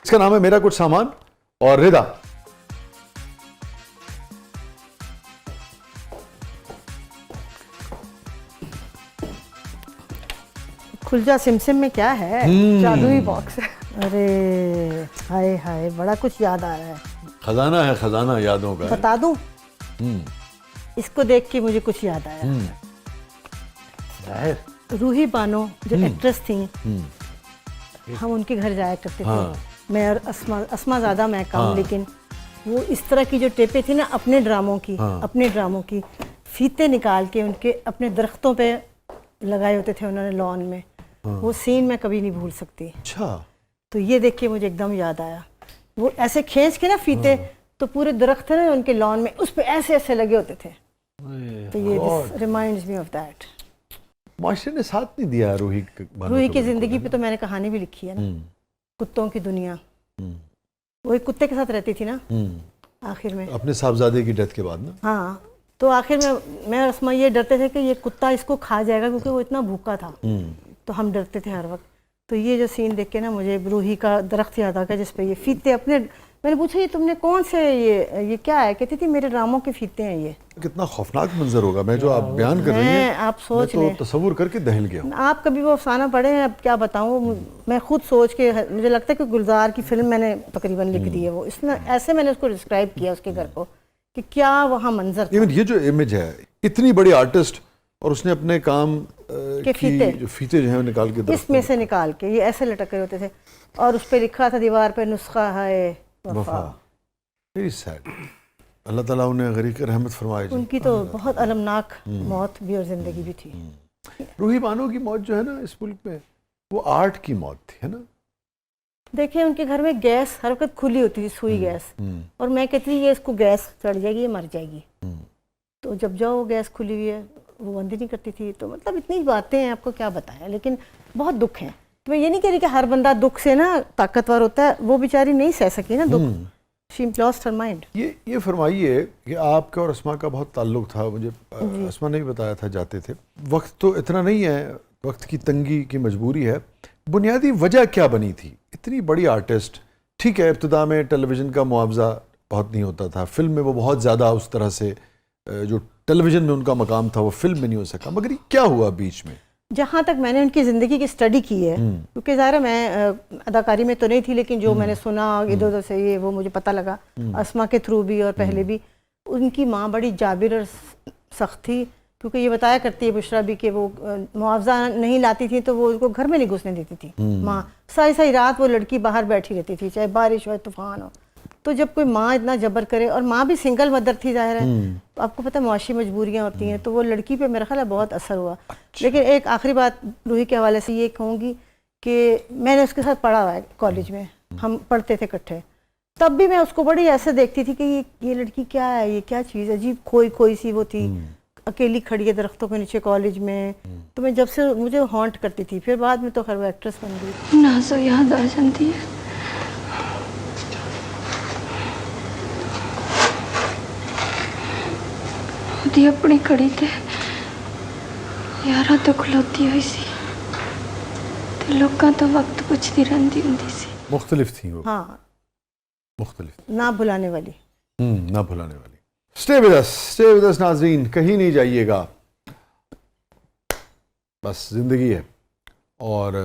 इसका नाम है मेरा कुछ सामान और रिदा। खुलजा सिमसिम में क्या है? जादुई बॉक्स। अरे हाय हाय, बड़ा कुछ याद आ रहा है। खजाना है, खजाना यादों का। बता दूं? इसको देख के मुझे कुछ याद आया। रूही बानो जो एक्ट्रेस थी, हम उनके घर जाया करते थे। मैं और अस्मा ज़्यादा मैं कम, लेकिन वो इस तरह की जो टेपें थी ना अपने ड्रामों की फीते निकाल के उनके अपने दरख्तों पे लगाए होते थे उन्होंने लॉन में। वो सीन मैं कभी नहीं भूल सकती। अच्छा। तो ये देख के मुझे एकदम याद आया। वो ऐसे खींच के ना फीते, तो पूरे दरख्त ना उनके लॉन में उस पे ऐसे ऐसे लगे होते थे। तो ये reminds me of that. Master ने साथ नहीं दिया रूही की जिंदगी पे। तो मैंने कहानी भी लिखी है ना, कुत्तों की दुनिया। वो एक कुत्ते के साथ रहती थी ना आखिर में, अपने साहबजादे की डेथ के बाद ना। हाँ, तो आखिर में मैं और अस्मा ये डरते थे कि ये कुत्ता इसको खा जाएगा, क्योंकि वो इतना भूखा था। तो हम डरते थे हर वक्त। तो ये जो सीन देख के ना मुझे रूही का दरख्त याद आ गया जिसपे ये फीते अपने। मैंने पूछा ये तुमने कौन से ये क्या है? कहती थी मेरे ड्रामों के फीते हैं ये। कितना खौफनाक मंजर होगा। मैं जो आप बयान कर रही हैं, आप सोच मैं तो तसव्वुर करके दहल गया हूं। आप कभी वो अफसाना पढ़े हैं? अब क्या बताऊं, मैं खुद सोच के मुझे लगता है कि गुलजार की फिल्म मैंने तकरीबन लिख दी है। वो इसने ऐसे मैंने उसको डिस्क्राइब किया उसके घर को कि क्या वहाँ मंजर था। ये जो इमेज है, इतनी बड़ी आर्टिस्ट और उसने अपने काम के फीते जो है निकाल के इसमें से निकाल के ये ऐसे लटक रहे होते थे, और उस पर लिखा था दीवार पे नुस्खा है वफा। Very sad. अल्लाह ताला उन्हें गरीक रहमत फरमाए। उनकी तो बहुत अलमनाक मौत भी और जिंदगी भी थी। रूही बानो की मौत जो है ना इस मुल्क में, वो आर्ट की मौत थी, है ना। देखिए उनके घर में गैस हर वक्त खुली होती थी, सुई गैस। और मैं कहती थी ये इसको गैस चढ़ जाएगी, ये मर जाएगी। तो जब जाओ गैस खुली हुई है, वो बंद ही नहीं करती थी। तो मतलब इतनी बातें हैं, आपको क्या बताएं। लेकिन बहुत दुख है। तो मैं ये नहीं कह रही कि हर बंदा दुख से ना ताकतवर होता है। वो बेचारी नहीं सह सकी ना दुख। She lost her mind. ये फरमाइए कि आपका और अस्मा का बहुत ताल्लुक था। मुझे अस्मा ने भी बताया था जाते थे। वक्त तो इतना नहीं है, वक्त की तंगी की मजबूरी है। बुनियादी वजह क्या बनी थी? इतनी बड़ी आर्टिस्ट, ठीक है इब्तिदा में टेलीविज़न का मुआवजा बहुत नहीं होता था, फिल्म में वो बहुत ज़्यादा उस तरह से जो टेलीविज़न में उनका मकाम था वो फिल्म में नहीं हो सका। मगर ये क्या हुआ बीच में? जहाँ तक मैंने उनकी ज़िंदगी की स्टडी की है, क्योंकि ज़ाहिर है मैं अदाकारी में तो नहीं थी, लेकिन जो मैंने सुना इधर उधर से ये वो मुझे पता लगा अस्मा के थ्रू भी और पहले भी। उनकी माँ बड़ी जाबिर और सख्त थी, क्योंकि ये बताया करती है बुशरा भी कि वो मुआवजा नहीं लाती थी तो वो उसको घर में नहीं घुसने देती थी माँ। सारी सारी रात वो लड़की बाहर बैठी रहती थी, चाहे बारिश हो तूफान हो। तो जब कोई माँ इतना जबर करे, और माँ भी सिंगल मदर थी ज़ाहिर है, तो आपको पता है मुआशी मजबूरियाँ होती हैं, तो वो लड़की पे मेरा ख्याल है बहुत असर हुआ। लेकिन एक आखिरी बात रूही के हवाले से ये कहूँगी कि मैंने उसके साथ पढ़ा हुआ है कॉलेज में, हम पढ़ते थे इकट्ठे। तब भी मैं उसको बड़ी ऐसे देखती थी कि ये लड़की क्या है, ये क्या चीज़ अजीब खोई सी वो थी, अकेली खड़ी है दरख्तों के नीचे कॉलेज में। तो मैं जब से मुझे हॉन्ट करती थी। फिर बाद में तो खैर वो एक्ट्रेस बन गई। ना सो याद आ जाती है, ਉਹਦੀ अपनी कड़ी ते यारा तो खलोती हुई सी ते लोकां तो वक्त पुछदी रहंदी हुंदी सी। मुख्तलिफ थी वो। हाँ, मुख्तलिफ, ना भुलाने वाली। ना भुलाने वाली। स्टे विद अस नाज़रीन, कहीं नहीं जाइएगा, बस ज़िंदगी है। और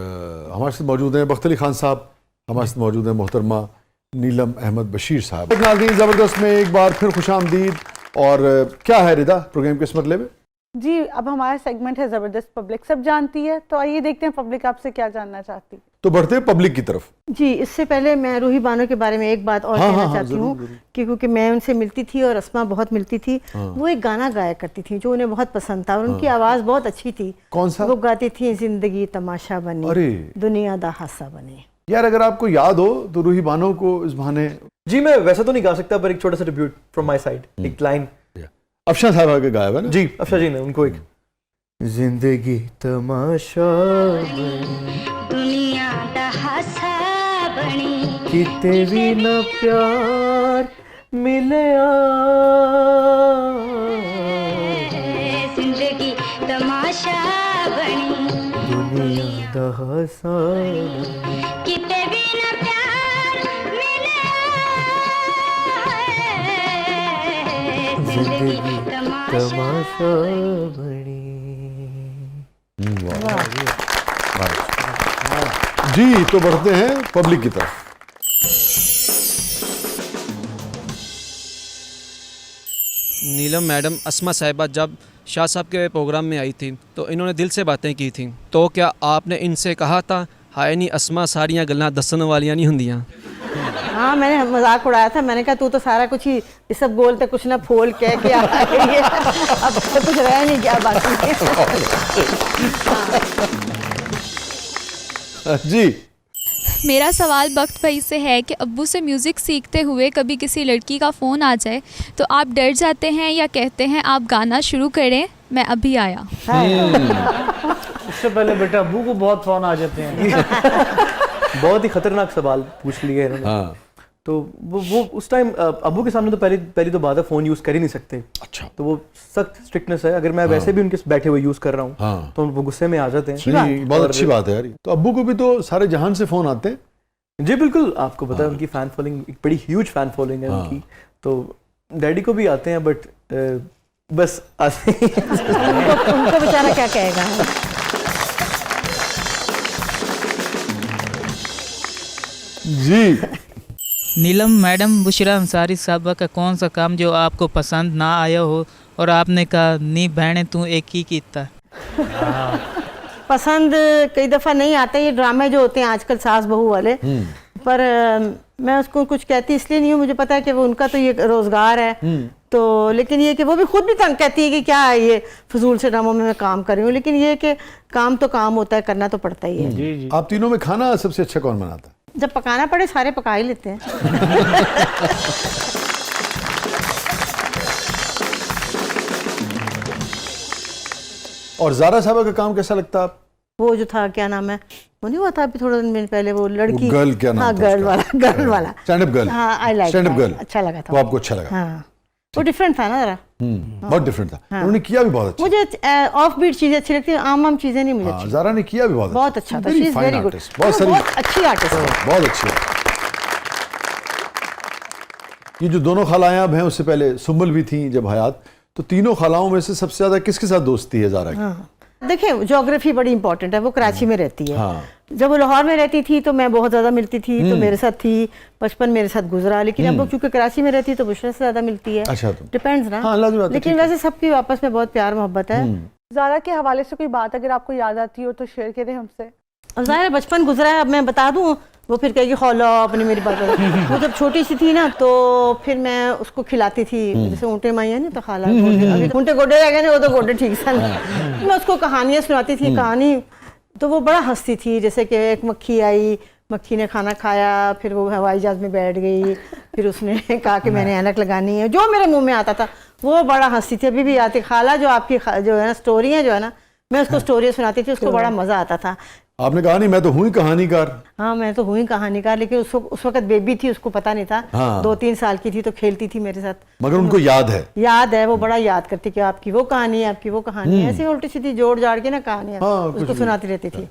हमारे साथ मौजूद हैं बख्त अली खान साहब, हमारे साथ मौजूद हैं मोहतरमा नीलम अहमद बशीर साहब। नाज़रीन ज़बरदस्त में एक बार फिर खुशामदीद। और क्या है रिदा प्रोग्राम किस मतलब है जी? अब हमारा सेगमेंट है ज़बरदस्त पब्लिक सब जानती है, तो आइए देखते हैं पब्लिक आपसे क्या जानना चाहती है। तो बढ़ते हैं पब्लिक की तरफ। जी, इससे पहले मैं रूही बानो के बारे में एक बात और कहना चाहती हूँ कि क्योंकि मैं उनसे मिलती थी और अस्मा बहुत मिलती थी। वो एक गाना गाया करती थी जो उन्हें बहुत पसंद था, और उनकी आवाज़ बहुत अच्छी थी। कौन सा? वो गाती थी जिंदगी तमाशा बनी, दुनिया दा हासा बने। यार अगर आपको याद हो तो रूही बानो को इस बहाने। जी मैं वैसा तो नहीं गा सकता, पर एक छोटा सा ट्रिब्यूट फ्रॉम माय साइड, एक लाइन अफशा साहब के गाया है ना? जी अफशा जी ने उनको एक जिंदगी तमाशा दुनिया दा हासा बनी, किते भी न प्यार मिले जिंदगी तमाशा बनी, दुनिया दा हासा किते भी न प्यार जिंदगी तमाशा तमाशा बनी। जी, तो बढ़ते हैं पब्लिक की तरफ। नीलम मैडम अस्मा साहिबा जब शाह साहब के प्रोग्राम में आई थी तो इन्होंने दिल से बातें की थी, तो क्या आपने इनसे कहा था हाय नहीं अस्मा सारियां गल्लां दसन वालियां नहीं हुंदियां? हाँ, मैंने मजाक उड़ाया था, मैंने कहा तू तो सारा कुछ ही ये सब बोलते कुछ ना फोल कह के आ रही है, अब तो कुछ रह नहीं गया बाकी। जी, मेरा सवाल बख्त भाई से है कि अब्बू से म्यूज़िक सीखते हुए कभी किसी लड़की का फ़ोन आ जाए तो आप डर जाते हैं या कहते हैं आप गाना शुरू करें मैं अभी आया? उससे पहले बेटा अब्बू को बहुत फोन आ जाते हैं। बहुत ही खतरनाक सवाल पूछ लिए इन्होंने। हाँ, तो वो उस टाइम अब्बू के सामने तो पहली तो बात है फ़ोन यूज़ कर ही नहीं सकते। अच्छा। तो वो सख्त स्ट्रिक्टनेस है, अगर मैं वैसे भी उनके बैठे हुए यूज़ कर रहा हूँ हाँ। तो वो गुस्से में आ जाते हैं। नहीं, बहुत अच्छी बात है यार। तो अब्बू को भी तो सारे जहान से फोन आते हैं। जी बिल्कुल, आपको पता है उनकी फ़ैन फॉलोइंग एक बड़ी ह्यूज फ़ैन फॉलोइंग है उनकी। तो डैडी को भी आते हैं बट बस आते ही उनको बेचारा क्या कहेगा। जी, नीलम मैडम, बुशरा अंसारी साहबा का कौन सा काम जो आपको पसंद ना आया हो और आपने कहा नी बहने तू एक ही कीता? पसंद कई दफ़ा नहीं आता, ये ड्रामे जो होते हैं आजकल सास बहू वाले, पर मैं उसको कुछ कहती इसलिए नहीं हूँ, मुझे पता है कि वो उनका तो ये रोज़गार है, तो लेकिन ये कि वो भी खुद भी तंग कहती है कि क्या है ये फजूल से ड्रामों में मैं काम कर रही हूँ, लेकिन ये कि काम तो काम होता है, करना तो पड़ता ही है। आप तीनों में खाना सबसे अच्छा कौन बनाता है? जब पकाना पड़े सारे पका ही लेते हैं। और ज़ारा साहबा का काम कैसा लगता है आप? वो जो था क्या नाम है, वो नहीं हुआ था अभी थोड़े दिन पहले वो लड़की, गर्ल क्या नाम हाँ था गर्ल उसका? वाला, गर्ल वाला स्टैंड अप गर्ल। हाँ, I like stand up girl, अच्छा लगा था वो आपको अच्छा लगा? हाँ, वो डिफरेंट था ना जरा, बहुत डिफरेंट था। उन्होंने किया भी बहुत अच्छा। मुझे ऑफ बीट चीजें अच्छी लगती हैं, आम चीजें नहीं मुझे अच्छी। ज़ारा ने किया भी बहुत अच्छा था, Very she is fine very good, artist, बहुत सारी, बहुत अच्छी आर्टिस्ट है। बहुत अच्छी है। ये जो दोनों खालाएं अब हैं, उससे पहले सुम्बल भी थी जब हयात, तो तीनों खालाओं में से सबसे ज्यादा किसके साथ दोस्ती है ज़ारा की? देखिए, ज्योग्राफी बड़ी इंपॉर्टेंट है, वो कराची में रहती है। हाँ। जब वो लाहौर में रहती थी तो मैं बहुत ज़्यादा मिलती थी, तो मेरे साथ थी, बचपन मेरे साथ गुजरा, लेकिन अब वो चूंकि कराची में रहती है तो बुशरा से ज़्यादा मिलती है। अच्छा, तो डिपेंड्स ना। हाँ, लाज़मी बात है, लेकिन ठीक है। वैसे सबकी आपस में बहुत प्यार मोहब्बत है। ज़ारा के हवाले से कोई बात अगर आपको याद आती हो तो शेयर करें हमसे। अब ज़ाहिर बचपन गुजरा है, अब मैं बता दूं, वो फिर कहेगी खौला अपनी मेरी बात। वो जब छोटी सी थी ना तो फिर मैं उसको खिलाती थी, जैसे ऊँटे माई है ना तो खाला, अभी ऊँटे गोडे रह गए ना, वो तो गोडे ठीक सा नहीं। मैं उसको कहानियाँ सुनाती थी, कहानी तो वो बड़ा हंसती थी। जैसे कि एक मक्खी आई, मक्खी ने खाना खाया, फिर वो हवाई जहाज में बैठ गई, फिर उसने कहा कि मैंने ऐनक लगानी है, जो मेरे मुंह में आता था वो बड़ा हंसती थी। अभी भी आती खाला, जो आपकी जो है ना स्टोरियाँ जो है ना, मैं उसको स्टोरी सुनाती थी, उसको बड़ा मजा आता था। आपने कहा नहीं मैं तो हुई कहानीकार। हाँ, मैं तो हुई कहानीकार, लेकिन उस वक्त बेबी थी, उसको पता नहीं था। हाँ। 2-3 साल की थी तो खेलती थी मेरे साथ। मगर उनको याद है, वो बड़ा याद करती कि आपकी वो कहानी है, आपकी वो कहानी है, ऐसे उल्टी सीधी जोड़ जाड़ के ना कहानियाँ हाँ, कुछ उसको भी। सुनाती रहती थी।